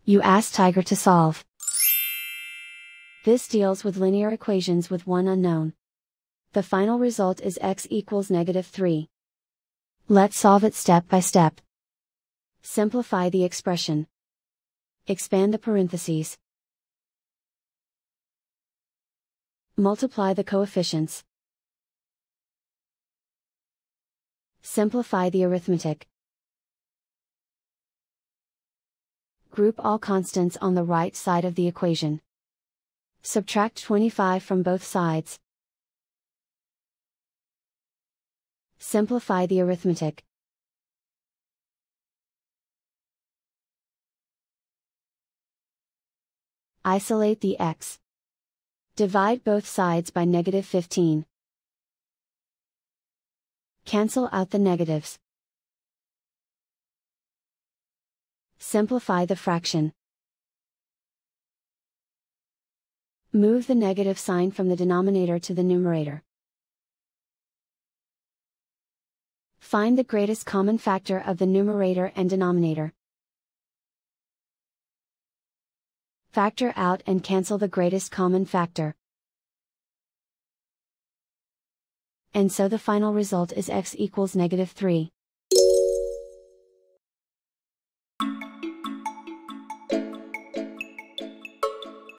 You ask Tiger to solve. This deals with linear equations with one unknown. The final result is x equals -3. Let's solve it step by step. Simplify the expression. Expand the parentheses. Multiply the coefficients. Simplify the arithmetic. Group all constants on the right side of the equation. Subtract 25 from both sides. Simplify the arithmetic. Isolate the x. Divide both sides by -15. Cancel out the negatives. Simplify the fraction. Move the negative sign from the denominator to the numerator. Find the greatest common factor of the numerator and denominator. Factor out and cancel the greatest common factor. And so the final result is x equals -3.